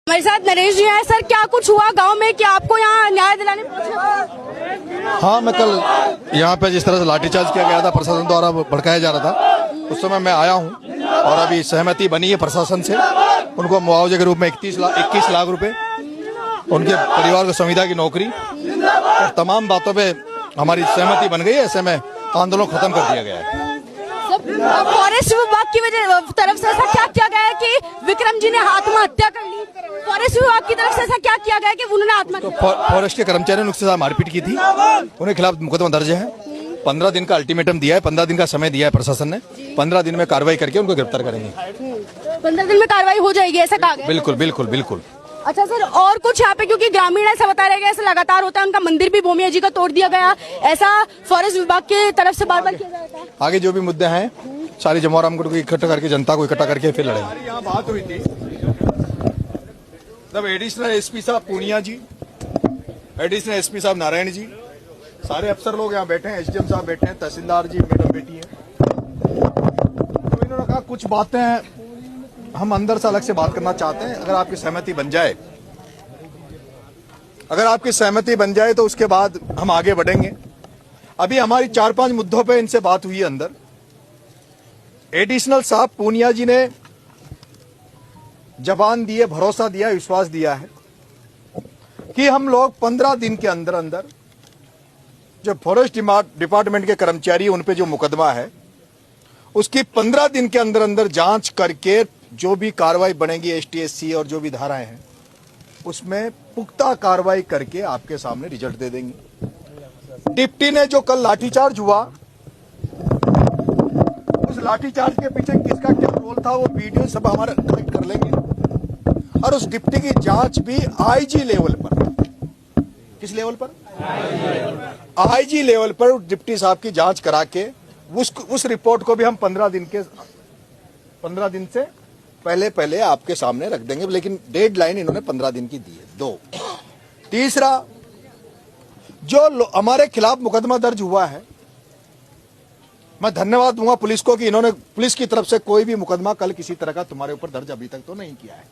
हमारे साथ नरेश जी हैं। सर, क्या कुछ हुआ गांव में कि आपको यहाँ न्याय दिलाने पहुंचे? हाँ, मैं कल यहाँ पे जिस तरह से लाठीचार्ज किया गया था, प्रशासन द्वारा भड़काया जा रहा था, उस समय मैं आया हूँ और अभी सहमति बनी है प्रशासन से। उनको मुआवजे के रूप में 21 लाख रुपए, उनके परिवार को संविदा की नौकरी और तमाम बातों पे हमारी सहमति बन गई है। ऐसे में आंदोलन खत्म कर दिया गया है। फॉरेस्ट विभाग की तरफ से ऐसा क्या किया गया है कि विक्रम जी ने आत्महत्या कर ली? फॉरेस्ट विभाग की तरफ से ऐसा क्या किया गया है कि उन्होंने आत्महत्या? तो फॉरेस्ट के कर्मचारियों ने उसके साथ मारपीट की थी, उन्हें खिलाफ मुकदमा दर्ज है। 15 दिन का अल्टीमेटम दिया है, 15 दिन का समय दिया है प्रशासन ने। 15 दिन में कार्रवाई करके उनको गिरफ्तार करेंगे। 15 दिन में कार्रवाई हो जाएगी, ऐसा कहा गया? बिल्कुल बिल्कुल बिल्कुल। अच्छा सर, और कुछ यहाँ पे, क्योंकि ग्रामीण ऐसा बता रहे हैं ऐसा लगातार होता है, उनका मंदिर भी भूमिया जी का तोड़ दिया गया, ऐसा फॉरेस्ट विभाग की तरफ से बार बार किया जाता है। आगे जो भी मुद्दे हैं सारी जमाराम को इकट्ठा करके, जनता को इकट्ठा करके फिर लड़ेंगे। यहाँ बात हुई थी जब एडिशनल एसपी साहब पूनिया जी, एडिशनल एसपी साहब नारायण जी, सारे अफसर लोग यहाँ बैठे हैं, एसडीएम साहब बैठे हैं, तहसीलदार जी मैडम बैठी हैं, तो इन्होंने कहा कुछ बातें हम अंदर से अलग से बात करना चाहते हैं। अगर आपकी सहमति बन जाए, अगर आपकी सहमति बन जाए तो उसके बाद हम आगे बढ़ेंगे। अभी हमारी 4-5 मुद्दों पे इनसे बात हुई है अंदर। एडिशनल साहब पूनिया जी ने जबान दी है, भरोसा दिया, विश्वास दिया है कि हम लोग 15 दिन के अंदर अंदर जो फॉरेस्ट डिपार्टमेंट के कर्मचारी उन पे जो मुकदमा है उसकी 15 दिन के अंदर अंदर जांच करके जो भी कार्रवाई बनेगी, एसटीएससी और जो भी धाराएं हैं उसमें पुख्ता कार्रवाई करके आपके सामने रिजल्ट दे देंगे। डिप्टी ने जो कल लाठीचार्ज हुआ, उस लाठीचार्ज के पीछे किसका क्या रोल था वो वीडियो सब हमारे कलेक्ट कर लेंगे और उस डिप्टी की जांच भी आईजी लेवल पर, किस लेवल पर? आईजी लेवल पर डिप्टी साहब की जांच करा के उस रिपोर्ट को भी हम 15 दिन से पहले आपके सामने रख देंगे। लेकिन डेडलाइन इन्होंने 15 दिन की दी है। 2, तीसरा, जो हमारे खिलाफ मुकदमा दर्ज हुआ है, मैं धन्यवाद दूंगा पुलिस को कि इन्होंने पुलिस की तरफ से कोई भी मुकदमा कल किसी तरह का तुम्हारे ऊपर दर्ज अभी तक तो नहीं किया है।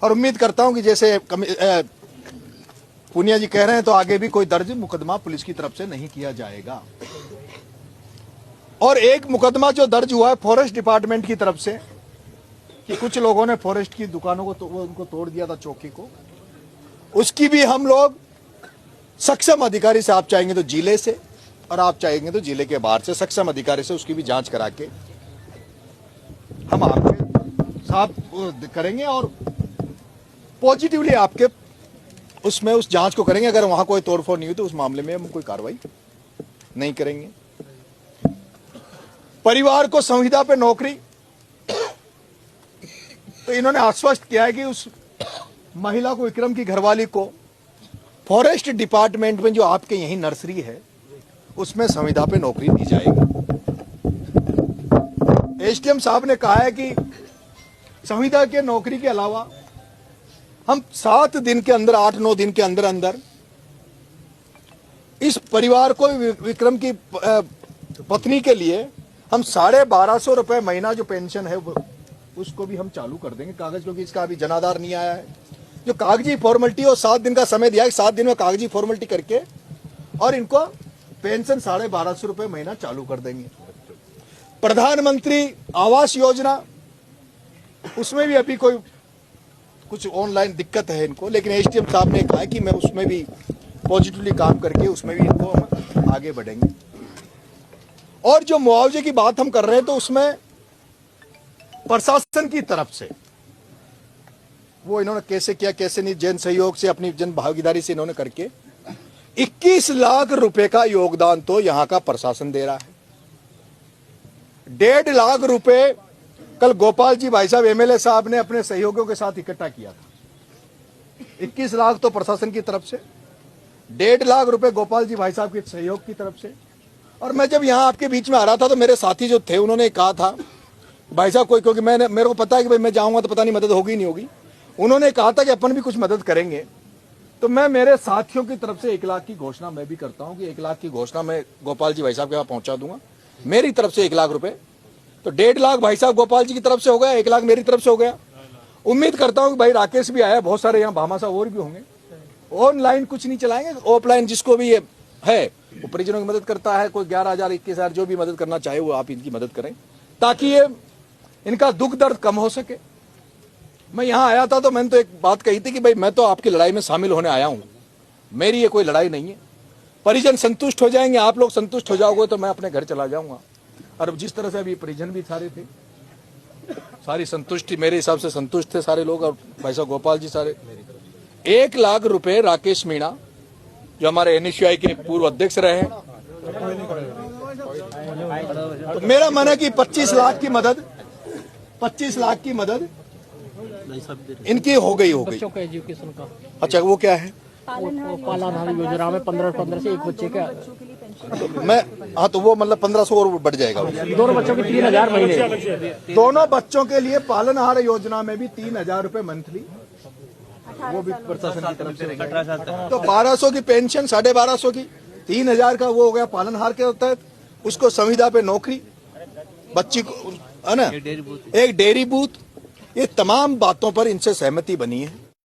और उम्मीद करता हूं कि जैसे पूनिया जी कह रहे हैं तो आगे भी कोई दर्ज मुकदमा पुलिस की तरफ से नहीं किया जाएगा। और एक मुकदमा जो दर्ज हुआ है फॉरेस्ट डिपार्टमेंट की तरफ से कि कुछ लोगों ने फॉरेस्ट की दुकानों को उनको तोड़ दिया था, चौकी को, उसकी भी हम लोग सक्षम अधिकारी से, आप चाहेंगे तो जिले से और आप चाहेंगे तो जिले के बाहर से सक्षम अधिकारी से उसकी भी जांच करा के हम आपके साथ करेंगे और पॉजिटिवली आपके उसमें उस जांच को करेंगे। अगर वहां कोई तोड़फोड़ नहीं हुई तो उस मामले में हम कोई कार्रवाई नहीं करेंगे। परिवार को संविदा पे नौकरी, तो इन्होंने आश्वस्त किया है कि उस महिला को, विक्रम की घरवाली को, फॉरेस्ट डिपार्टमेंट में जो आपके यही नर्सरी है उसमें संविदा पे नौकरी दी जाएगी। एसडीएम साहब ने कहा है कि संविदा के नौकरी के अलावा हम 7 दिन के अंदर, 8-9 दिन के अंदर अंदर इस परिवार को, विक्रम की पत्नी के लिए हम 1250 रुपए महीना जो पेंशन है उसको भी हम चालू कर देंगे। कागज, क्योंकि इसका अभी जनाधार नहीं आया है, जो कागजी फॉर्मेलिटी और 7 दिन का समय दिया है, 7 दिन में कागजी फॉर्मेलिटी करके और इनको पेंशन 1250 रुपए महीना चालू कर देंगे। प्रधानमंत्री आवास योजना, उसमें भी अभी कोई कुछ ऑनलाइन दिक्कत है इनको, लेकिन एसडीएम साहब ने कहा कि मैं उसमें भी पॉजिटिवली काम करके उसमें भी इनको हम आगे बढ़ेंगे। और जो मुआवजे की बात हम कर रहे हैं तो उसमें प्रशासन की तरफ से वो इन्होंने कैसे किया, कैसे नहीं, जन सहयोग से, अपनी जन भागीदारी से इन्होंने करके 21 लाख रुपए का योगदान तो यहां का प्रशासन दे रहा है। 1.5 लाख रुपए कल गोपाल जी भाई साहब एमएलए साहब ने अपने सहयोगियों के साथ इकट्ठा किया था। 21 लाख तो प्रशासन की तरफ से, 1.5 लाख रुपए गोपाल जी भाई साहब के सहयोग की तरफ से। और मैं जब यहां आपके बीच में आ रहा था तो मेरे साथी जो थे उन्होंने कहा था भाई साहब कोई, क्योंकि मेरे को पता है कि भाई मैं जाऊंगा तो पता नहीं मदद होगी नहीं होगी, उन्होंने कहा था कि अपन भी कुछ मदद करेंगे। तो मैं मेरे साथियों की तरफ से 1 लाख की घोषणा मैं भी करता हूं कि 1 लाख की घोषणा मैं गोपाल जी भाई साहब के पास पहुंचा दूंगा। मेरी तरफ से 1 लाख रुपए, तो 1.5 लाख भाई साहब गोपाल जी की तरफ से हो गया, 1 लाख मेरी तरफ से हो गया। उम्मीद करता हूं कि भाई राकेश भी आया, बहुत सारे यहाँ भामाशाह और भी होंगे। ऑनलाइन कुछ नहीं चलाएंगे, ऑफलाइन जिसको भी ये है वो परिजनों की मदद करता है, कोई 11,000 21,000 जो भी मदद करना चाहे वो आप इनकी मदद करें ताकि ये इनका दुख दर्द कम हो सके। मैं यहाँ आया था तो मैंने तो एक बात कही थी कि भाई मैं तो आपकी लड़ाई में शामिल होने आया हूँ, मेरी ये कोई लड़ाई नहीं है। परिजन संतुष्ट हो जाएंगे, आप लोग संतुष्ट हो जाओगे तो मैं अपने घर चला जाऊंगा। और जिस तरह से अभी परिजन भी सारे थे, सारी संतुष्टि मेरे हिसाब से संतुष्ट थे सारे लोग। और भाई साहब गोपाल जी सारे 1 लाख रुपए राकेश मीणा जो हमारे NSUI के पूर्व अध्यक्ष रहे हैं, तो मेरा मन है कि 25 लाख की मदद, 25 लाख की मदद इनकी हो गई। बच्चों के एजुकेशन का। अच्छा वो क्या है? पालनहार योजना में 15 से एक बच्चे का मैं हाँ तो वो मतलब 1500 और बढ़ जाएगा। दोनों बच्चों के 3,000 महीने। दोनों बच्चों के लिए पालनहार योजना में भी 3,000 रुपए मंथली, वो भी प्रशासन की तरफ से। तो 1,200 की पेंशन, 1,250 की, 3,000 का वो हो गया पालनहार के तहत। उसको संविदा पे नौकरी, बच्ची को है ना, एक डेयरी बूथ। ये तमाम बातों पर इनसे सहमति बनी है।